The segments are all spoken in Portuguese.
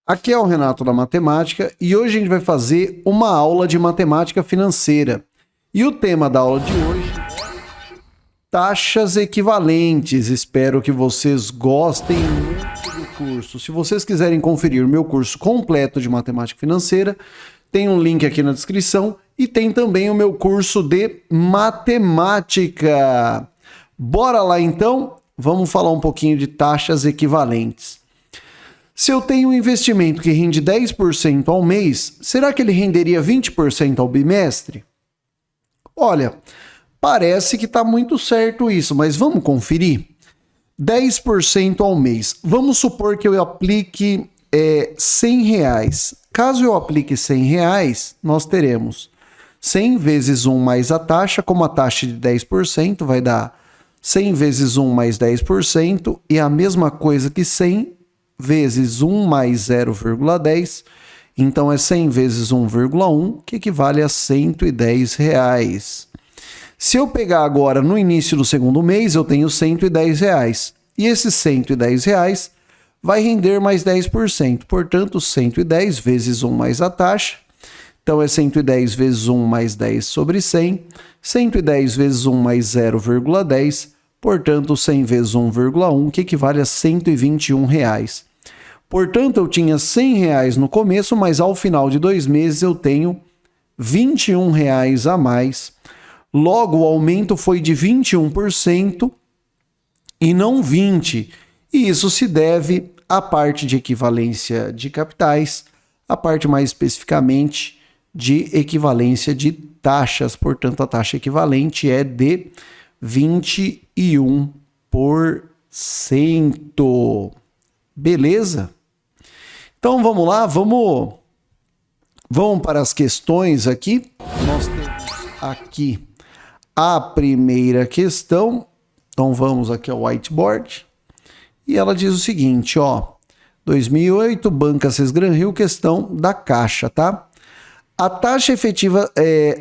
Aqui é o Renato da Matemática e hoje a gente vai fazer uma aula de matemática financeira. E o tema da aula de hoje é taxas equivalentes. Espero que vocês gostem muito do curso. Se vocês quiserem conferir o meu curso completo de matemática financeira, tem um link aqui na descrição e tem também o meu curso de matemática. Bora lá então? Vamos falar um pouquinho de taxas equivalentes. Se eu tenho um investimento que rende 10% ao mês, será que ele renderia 20% ao bimestre? Olha, parece que está muito certo isso, mas vamos conferir? 10% ao mês. Vamos supor que eu aplique R$100. Caso eu aplique R$100, nós teremos 100 vezes 1 mais a taxa, como a taxa de 10% vai dar 100 vezes 1 mais 10%, e a mesma coisa que 100 vezes 1 mais 0,10, então é 100 vezes 1,1, que equivale a R$110. Se eu pegar agora no início do segundo mês, eu tenho R$110. E esses R$110 vai render mais 10%. Portanto, 110 vezes 1 mais a taxa. Então, é 110 vezes 1 mais 10 sobre 100. 110 vezes 1 mais 0,10. Portanto, 100 vezes 1,1, que equivale a R$121. Portanto, eu tinha R$100 no começo, mas ao final de 2 meses eu tenho R$21 a mais. Logo, o aumento foi de 21% e não 20%. E isso se deve à parte de equivalência de capitais, à parte mais especificamente de equivalência de taxas. Portanto, a taxa equivalente é de 21%. Beleza? Então vamos lá, vamos para as questões aqui. Nós temos aqui a primeira questão. Então vamos aqui ao whiteboard. E ela diz o seguinte, ó. 2008, Banco Assis Gran Rio, questão da Caixa, tá? A taxa efetiva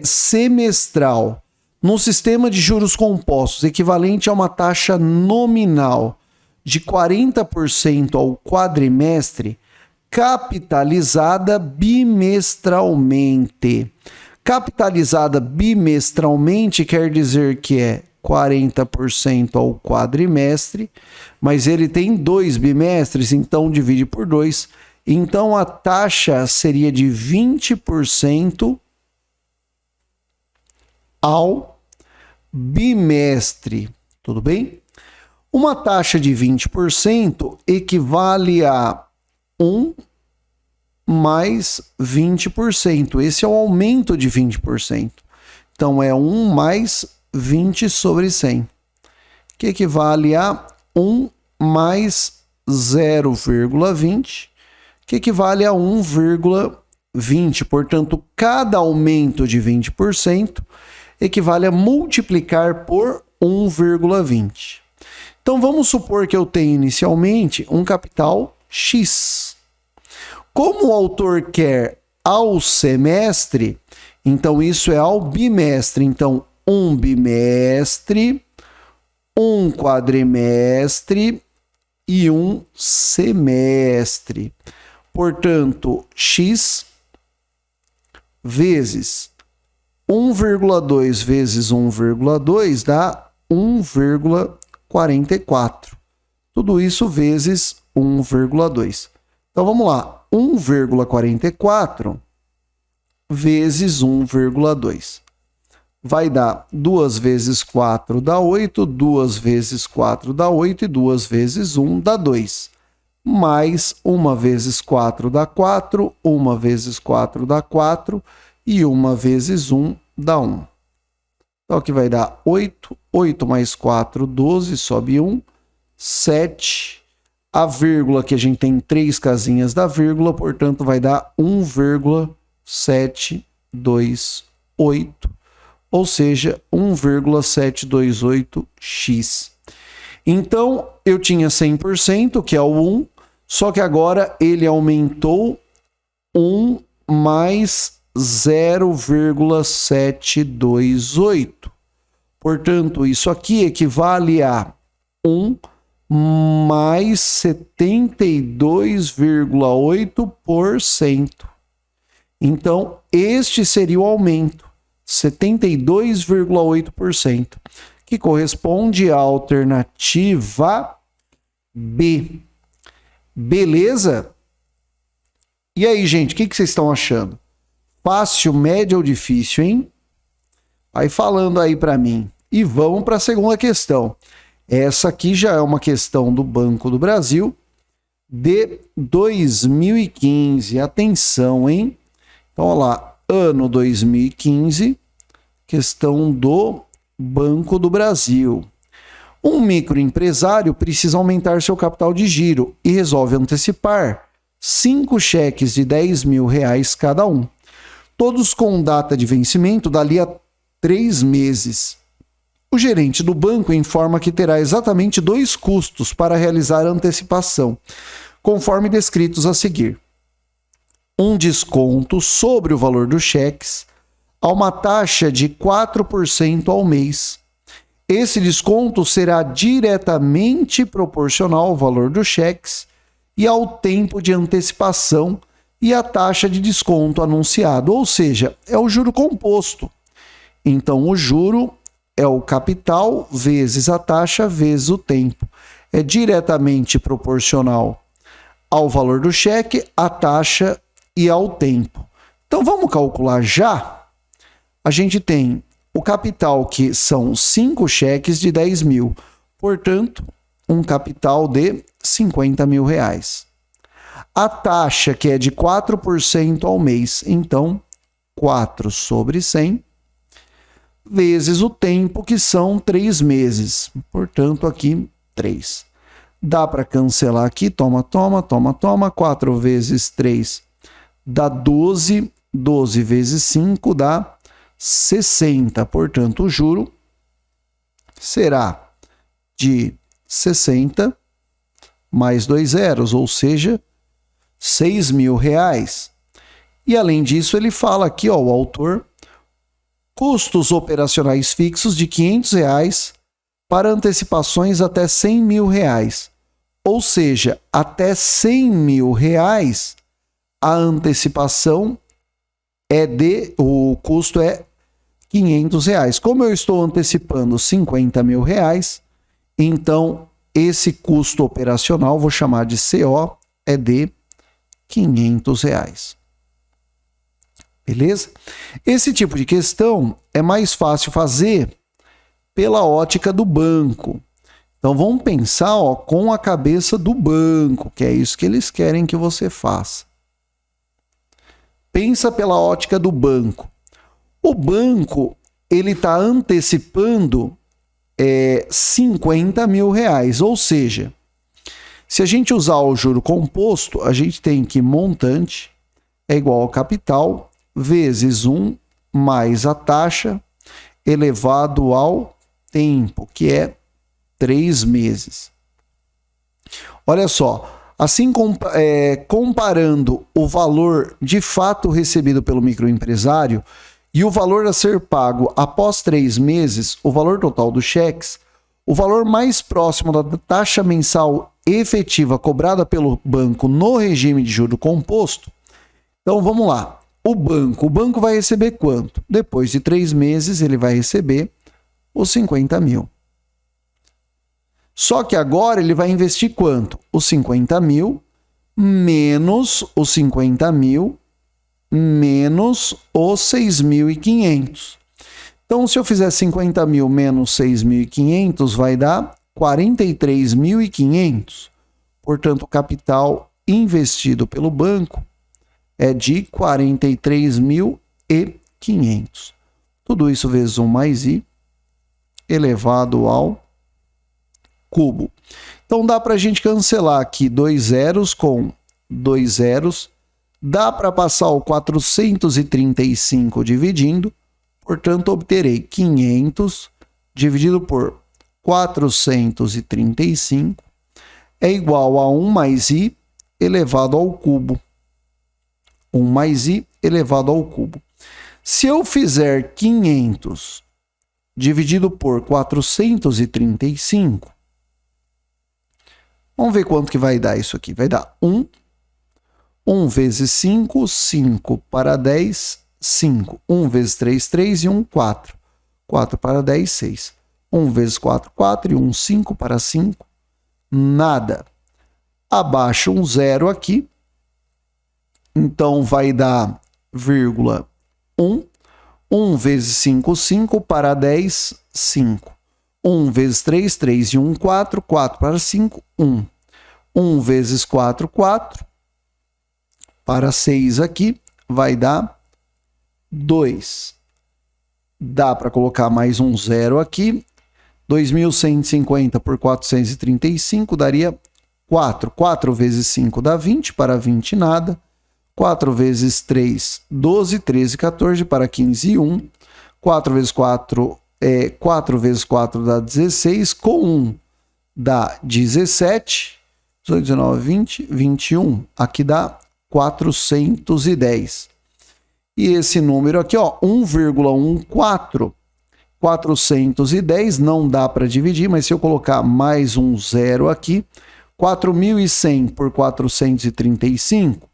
semestral num sistema de juros compostos equivalente a uma taxa nominal de 40% ao quadrimestre, capitalizada bimestralmente. Capitalizada bimestralmente quer dizer que é 40% ao quadrimestre, mas ele tem 2 bimestres, então divide por 2. Então a taxa seria de 20% ao bimestre, tudo bem? Uma taxa de 20% equivale a 1 mais 20%. Esse é o aumento de 20%. Então, é 1 mais 20 sobre 100, que equivale a 1 mais 0,20, que equivale a 1,20. Portanto, cada aumento de 20% equivale a multiplicar por 1,20. Então, vamos supor que eu tenho inicialmente um capital X. Como o autor quer ao semestre, então isso é ao bimestre. Então, um bimestre, um quadrimestre e um semestre. Portanto, X vezes 1,2 vezes 1,2 dá 1,44. Tudo isso vezes 1,2. Então, vamos lá. 1,44 vezes 1,2. Vai dar 2 vezes 4 dá 8, 2 vezes 4 dá 8 e 2 vezes 1 dá 2. Mais 1 vezes 4 dá 4, 1 vezes 4 dá 4 e 1 vezes 1 dá 1. Então, aqui vai dar 8, 8 mais 4, 12, sobe 1, 7. A vírgula que a gente tem 3 casinhas da vírgula, portanto, vai dar 1,728, ou seja, 1,728x. Então, eu tinha 100%, que é o 1, só que agora ele aumentou 1 mais 0,728. Portanto, isso aqui equivale a 1 mais 72,8%. Então, este seria o aumento, 72,8%, que corresponde à alternativa B. Beleza? E aí, gente, o que vocês estão achando? Fácil, médio ou difícil, hein? Vai falando aí para mim. E vamos para a segunda questão. Essa aqui já é uma questão do Banco do Brasil de 2015. Atenção, hein? Então, olha lá, ano 2015, questão do Banco do Brasil. Um microempresário precisa aumentar seu capital de giro e resolve antecipar 5 cheques de R$10.000 cada um, todos com data de vencimento dali a 3 meses. O gerente do banco informa que terá exatamente 2 custos para realizar a antecipação, conforme descritos a seguir. Um desconto sobre o valor dos cheques a uma taxa de 4% ao mês. Esse desconto será diretamente proporcional ao valor dos cheques e ao tempo de antecipação e à taxa de desconto anunciado, ou seja, é o juro composto. Então, o juro é o capital vezes a taxa vezes o tempo. É diretamente proporcional ao valor do cheque, à taxa e ao tempo. Então, vamos calcular já? A gente tem o capital, que são 5 cheques de 10 mil. Portanto, um capital de R$50.000. A taxa, que é de 4% ao mês. Então, 4 sobre 100 vezes o tempo, que são 3 meses. Portanto, aqui, 3. Dá para cancelar aqui. Toma. 4 vezes 3 dá 12. 12 vezes 5 dá 60. Portanto, o juro será de 60 mais 2 zeros, ou seja, R$6.000. E além disso, ele fala aqui, ó, o autor, custos operacionais fixos de R$500 para antecipações até R$100.000. Ou seja, até R$100.000 a antecipação o custo é R$500. Como eu estou antecipando R$50.000, então esse custo operacional, vou chamar de CO, é de R$500. Beleza? Esse tipo de questão é mais fácil fazer pela ótica do banco. Então vamos pensar, ó, com a cabeça do banco, que é isso que eles querem que você faça. Pensa pela ótica do banco. O banco, ele está antecipando R$50.000, ou seja, se a gente usar o juro composto, a gente tem que montante é igual ao capital vezes 1 mais a taxa elevado ao tempo, que é 3 meses. Olha só, assim comparando o valor de fato recebido pelo microempresário e o valor a ser pago após 3 meses, o valor total dos cheques, o valor mais próximo da taxa mensal efetiva cobrada pelo banco no regime de juro composto. Então vamos lá. O banco vai receber quanto? Depois de 3 meses, ele vai receber os 50.000. Só que agora ele vai investir quanto? Os 50.000 menos os 50.000 menos os 6.500. Então, se eu fizer 50.000 menos 6.500, vai dar 43.500. Portanto, o capital investido pelo banco é de 43.500. Tudo isso vezes 1 mais i elevado ao cubo. Então dá para a gente cancelar aqui 2 zeros com 2 zeros. Dá para passar o 435 dividindo. Portanto, obterei 500 dividido por 435 é igual a 1 mais i elevado ao cubo. 1 mais i elevado ao cubo. Se eu fizer 500 dividido por 435, Vamos ver quanto que vai dar isso aqui. Vai dar 1. 1 vezes 5, 5 para 10, 5. 1 vezes 3, 3 e 1, 4. 4 para 10, 6. 1 vezes 4, 4 e 1, 5 para 5. Nada. Abaixo um zero aqui. Então vai dar vírgula 1. 1 vezes 5, 5 para 10, 5. 1 vezes 3, 3 e 1, 4. 4 para 5, 1. 1 vezes 4, 4. Para 6 aqui, vai dar 2. Dá para colocar mais um zero aqui. 2.150 por 435 daria 4. 4 vezes 5 dá 20, para 20 nada. 4 vezes 3, 12, 13, 14, para 15 e 1. 4 vezes 4 4 vezes 4 dá 16, com 1 dá 17, 18, 19, 20, 21. Aqui dá 410. E esse número aqui, ó, 1,14, 410, não dá para dividir, mas se eu colocar mais um zero aqui, 4.100 por 435,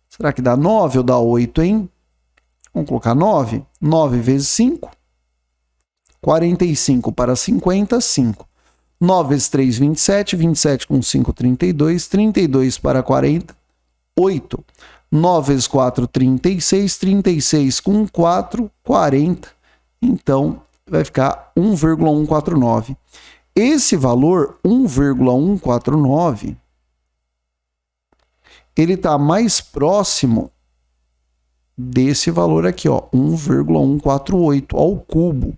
será que dá 9 ou dá 8, hein? Vamos colocar 9. 9 vezes 5, 45 para 50, 5. 9 vezes 3, 27. 27 com 5, 32. 32 para 40, 8. 9 vezes 4, 36. 36 com 4, 40. Então, vai ficar 1,149. Esse valor, 1,149, ele está mais próximo desse valor aqui, ó, 1,148 ao cubo.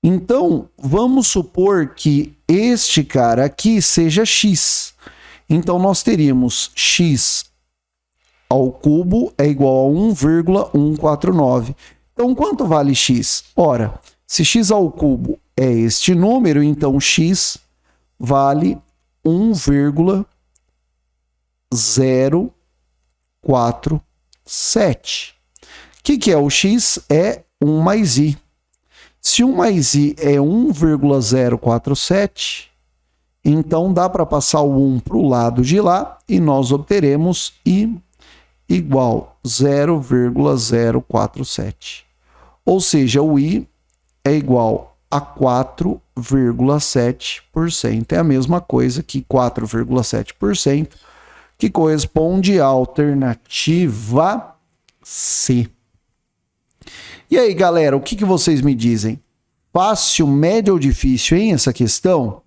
Então, vamos supor que este cara aqui seja x. Então, nós teríamos x ao cubo é igual a 1,149. Então, quanto vale x? Ora, se x ao cubo é este número, então x vale 1,047. O que é o x? É 1 mais i. Se 1 mais i é 1,047, então dá para passar o 1 para o lado de lá e nós obteremos i igual 0,047. Ou seja, o i é igual a 4,7%. É a mesma coisa que 4,7%, que corresponde à alternativa C. E aí, galera, o que vocês me dizem? Fácil, médio ou difícil, hein, essa questão?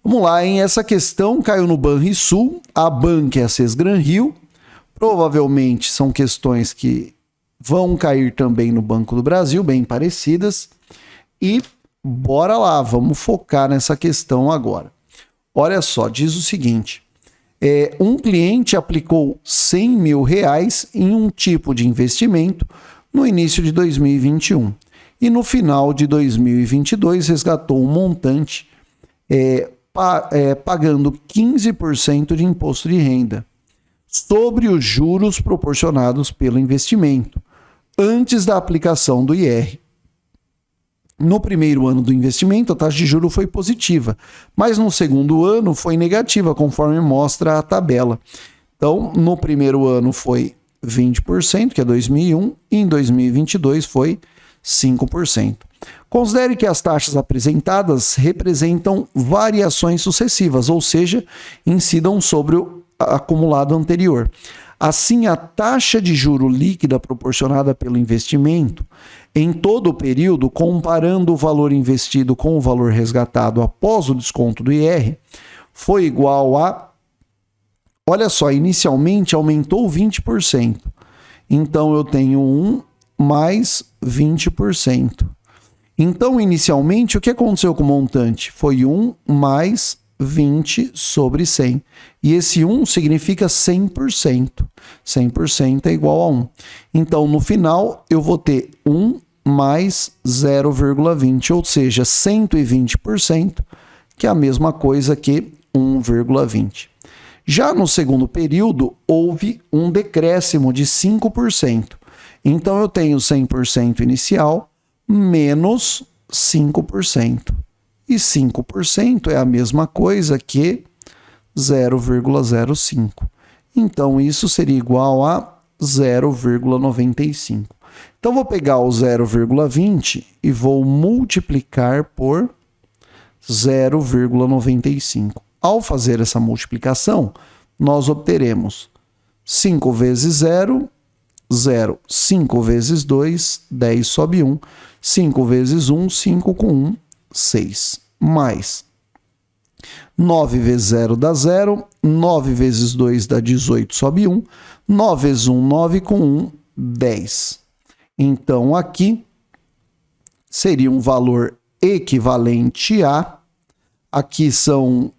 Vamos lá, hein? Essa questão caiu no Banrisul, a banca é a Sesgran Rio. Provavelmente são questões que vão cair também no Banco do Brasil, bem parecidas. E bora lá, vamos focar nessa questão agora. Olha só, diz o seguinte: um cliente aplicou 100 mil reais em um tipo de investimento no início de 2021 e no final de 2022 resgatou um montante pagando 15% de imposto de renda sobre os juros proporcionados pelo investimento antes da aplicação do IR. No primeiro ano do investimento, a taxa de juros foi positiva, mas no segundo ano foi negativa, conforme mostra a tabela. Então, no primeiro ano foi 20%, que é 2001, e em 2022 foi 5%. Considere que as taxas apresentadas representam variações sucessivas, ou seja, incidam sobre o acumulado anterior. Assim, a taxa de juro líquida proporcionada pelo investimento em todo o período, comparando o valor investido com o valor resgatado após o desconto do IR, foi igual a... Olha só, inicialmente aumentou 20%. Então, eu tenho 1 mais 20%. Então, inicialmente, o que aconteceu com o montante? Foi 1 mais 20 sobre 100. E esse 1 significa 100%. 100% é igual a 1. Então, no final, eu vou ter 1 mais 0,20, ou seja, 120%, que é a mesma coisa que 1,20. Já no segundo período, houve um decréscimo de 5%. Então, eu tenho 100% inicial menos 5%. E 5% é a mesma coisa que 0,05. Então, isso seria igual a 0,95. Então, vou pegar o 0,20 e vou multiplicar por 0,95. Ao fazer essa multiplicação, nós obteremos 5 vezes 0, 0. 5 vezes 2, 10 sobe 1. 5 vezes 1, 5 com 1, 6. Mais 9 vezes 0 dá 0. 9 vezes 2 dá 18, sobe 1. 9 vezes 1, 9 com 1, 10. Então, aqui seria um valor equivalente a... Aqui são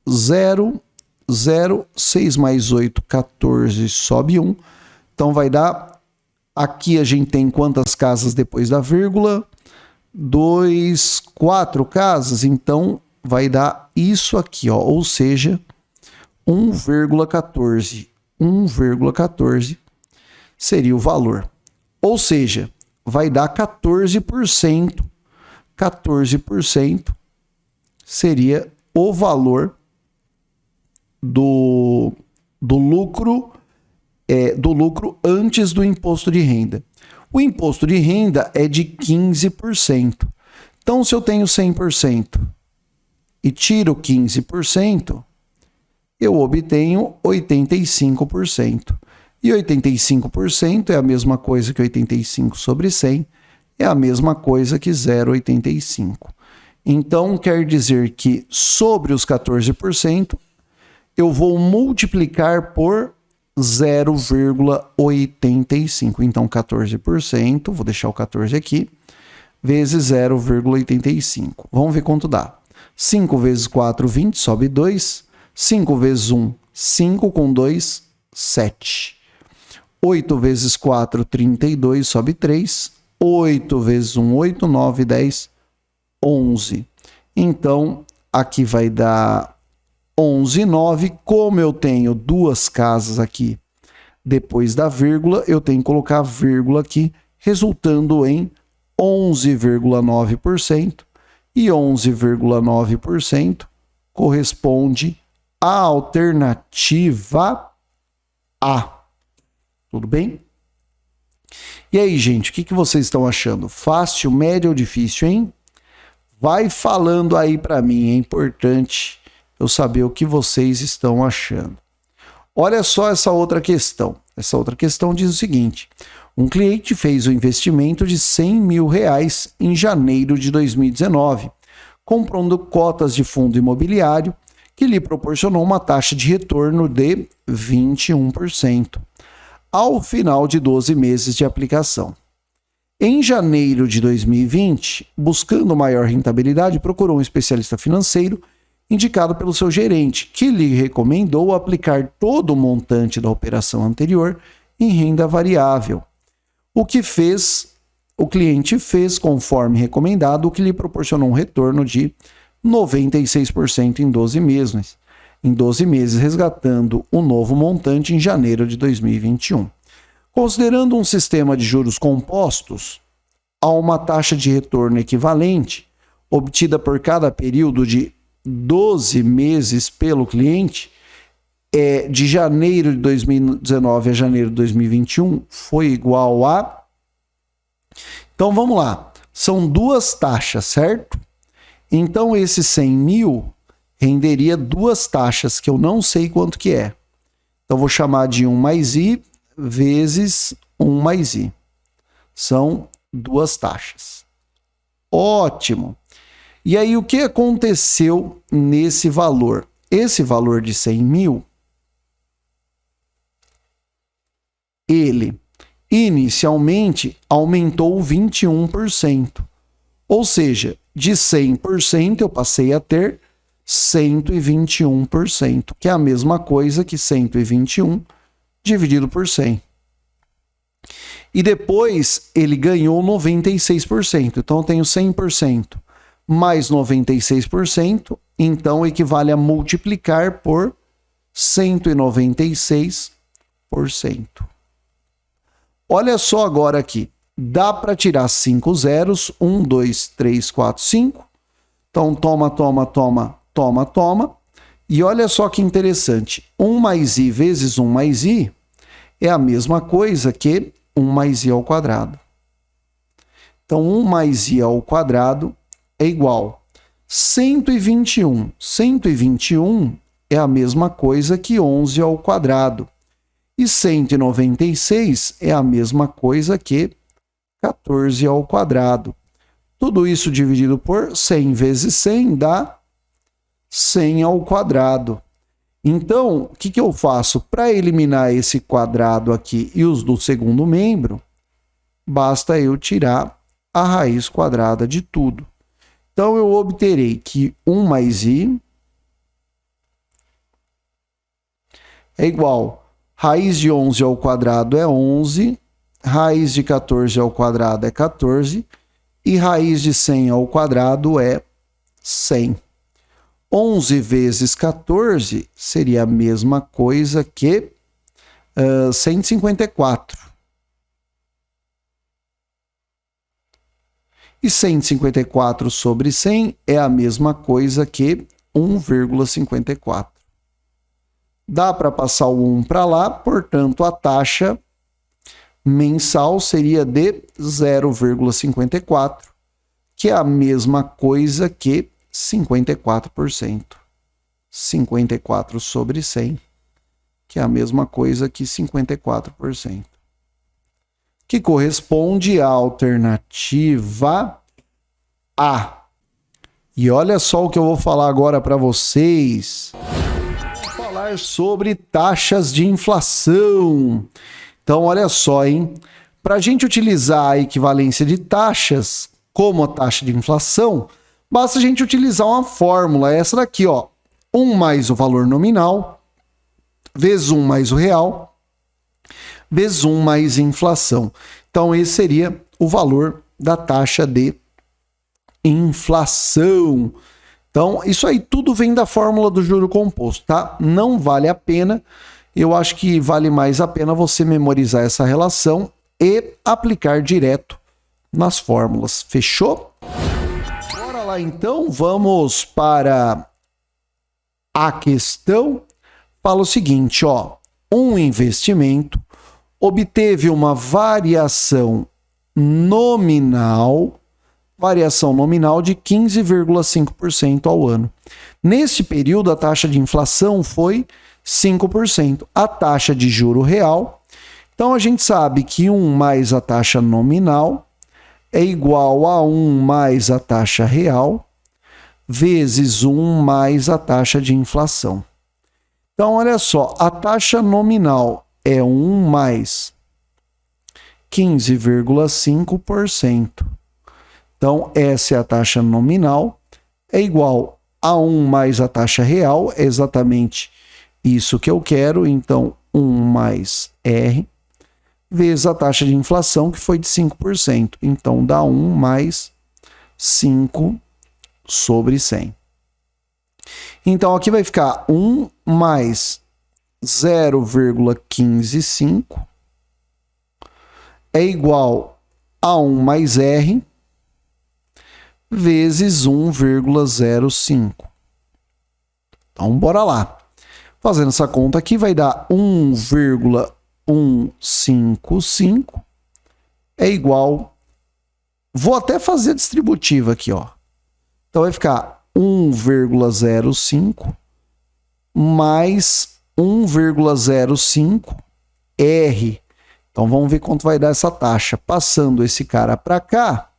0, 0, 6 mais 8, 14, sobe 1. Então, vai dar... Aqui a gente tem quantas casas depois da vírgula? 2, 4 casas. Então, vai dar isso aqui, ó. Ou seja, 1,14. 1,14 seria o valor. Ou seja, vai dar 14%. 14% seria o valor do lucro antes do imposto de renda. O imposto de renda é de 15%. Então, se eu tenho 100% e tiro 15%, eu obtenho 85%. E 85% é a mesma coisa que 85 sobre 100, é a mesma coisa que 0,85. Então, quer dizer que sobre os 14%, eu vou multiplicar por 0,85. Então, 14%, vou deixar o 14 aqui, vezes 0,85. Vamos ver quanto dá. 5 vezes 4, 20, sobe 2. 5 vezes 1, 5 com 2, 7. 8 vezes 4, 32, sobe 3. 8 vezes 1, 8, 9, 10, 11. Então, aqui vai dar 11,9. Como eu tenho duas casas aqui depois da vírgula, eu tenho que colocar a vírgula aqui, resultando em 11,9%. E 11,9% corresponde à alternativa A. Tudo bem? E aí, gente, o que vocês estão achando? Fácil, médio ou difícil, hein? Vai falando aí para mim, é importante eu saber o que vocês estão achando. Olha só essa outra questão. Essa outra questão diz o seguinte: um cliente fez um investimento de R$100 mil em janeiro de 2019, comprando cotas de fundo imobiliário que lhe proporcionou uma taxa de retorno de 21%. Ao final de 12 meses de aplicação. Em janeiro de 2020, buscando maior rentabilidade, procurou um especialista financeiro indicado pelo seu gerente, que lhe recomendou aplicar todo o montante da operação anterior em renda variável. O cliente fez conforme recomendado, o que lhe proporcionou um retorno de 96% em 12 meses. Em 12 meses, resgatando o novo montante em janeiro de 2021. Considerando um sistema de juros compostos, há uma taxa de retorno equivalente, obtida por cada período de 12 meses pelo cliente, de janeiro de 2019 a janeiro de 2021, foi igual a... Então, vamos lá. São duas taxas, certo? Então, esse 100 mil... renderia duas taxas, que eu não sei quanto que é. Então, vou chamar de 1 mais I vezes 1 mais I. São duas taxas. Ótimo! E aí, o que aconteceu nesse valor? Esse valor de 100 mil, ele inicialmente aumentou 21%. Ou seja, de 100% eu passei a ter 121%, que é a mesma coisa que 121 dividido por 100. E depois ele ganhou 96%. Então eu tenho 100% mais 96%, então equivale a multiplicar por 196%. Olha só agora aqui. Dá para tirar 5 zeros. 1, 2, 3, 4, 5. Então toma. E olha só que interessante. 1 mais i vezes 1 mais i é a mesma coisa que 1 mais i ao quadrado. Então, 1 mais i ao quadrado é igual a 121. 121 é a mesma coisa que 11 ao quadrado. E 196 é a mesma coisa que 14 ao quadrado. Tudo isso dividido por 100 vezes 100 dá 100 ao quadrado. Então, o que eu faço? Para eliminar esse quadrado aqui e os do segundo membro, basta eu tirar a raiz quadrada de tudo. Então, eu obterei que 1 mais i é igual a raiz de 11 ao quadrado é 11, raiz de 14 ao quadrado é 14 e raiz de 100 ao quadrado é 100. 11 vezes 14 seria a mesma coisa que 154. E 154 sobre 100 é a mesma coisa que 1,54. Dá para passar o 1 para lá, portanto, a taxa mensal seria de 0,54, que é a mesma coisa que 54%. 54 sobre 100, que é a mesma coisa que 54%. Que corresponde à alternativa A. E olha só o que eu vou falar agora para vocês. Vou falar sobre taxas de inflação. Então, olha só, hein? Para a gente utilizar a equivalência de taxas como a taxa de inflação, basta a gente utilizar uma fórmula, essa daqui, ó. 1 mais o valor nominal, vezes 1 mais o real, vezes 1 mais inflação. Então, esse seria o valor da taxa de inflação. Então, isso aí tudo vem da fórmula do juro composto, tá? Não vale a pena. Eu acho que vale mais a pena você memorizar essa relação e aplicar direto nas fórmulas. Fechou? Bora lá então, vamos para a questão. Fala o seguinte, ó. Um investimento obteve uma variação nominal de 15,5% ao ano. Neste período, a taxa de inflação foi 5%. A taxa de juro real, então a gente sabe que 1 mais a taxa nominal é igual a 1 mais a taxa real vezes 1 mais a taxa de inflação. Então, olha só, a taxa nominal é 1 mais 15,5%. Então, essa é a taxa nominal, é igual a 1 mais a taxa real, é exatamente isso que eu quero, então 1 mais R, vezes a taxa de inflação, que foi de 5%. Então, dá 1 mais 5 sobre 100. Então, aqui vai ficar 1 mais 0,155 é igual a 1 mais R vezes 1,05. Então, bora lá. Fazendo essa conta aqui, vai dar 1,155 é igual... Vou até fazer a distributiva aqui, ó. Então, vai ficar 1,05 mais 1,05 R. Então, vamos ver quanto vai dar essa taxa. Passando esse cara para cá,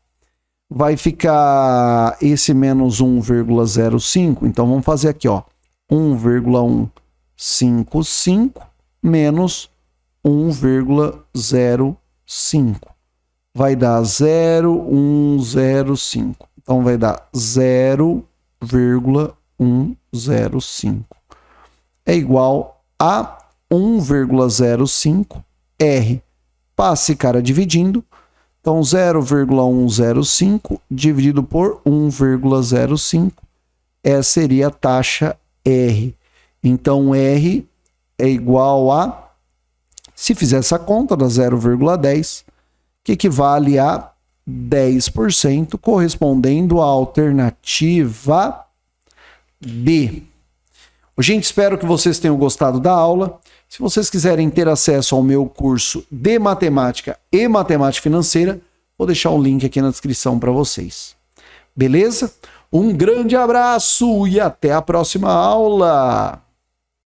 vai ficar esse menos 1,05. Então, vamos fazer aqui, ó. 1,155 menos 1,05. Vai dar 0,105. Então, vai dar 0,105. É igual a 1,05 R. Passe cara dividindo. Então, 0,105 dividido por 1,05. Essa seria a taxa R. Então, R é igual a... Se fizer essa conta, dá 0,10, que equivale a 10%, correspondendo à alternativa B. Gente, espero que vocês tenham gostado da aula. Se vocês quiserem ter acesso ao meu curso de matemática e matemática financeira, vou deixar o link aqui na descrição para vocês. Beleza? Um grande abraço e até a próxima aula!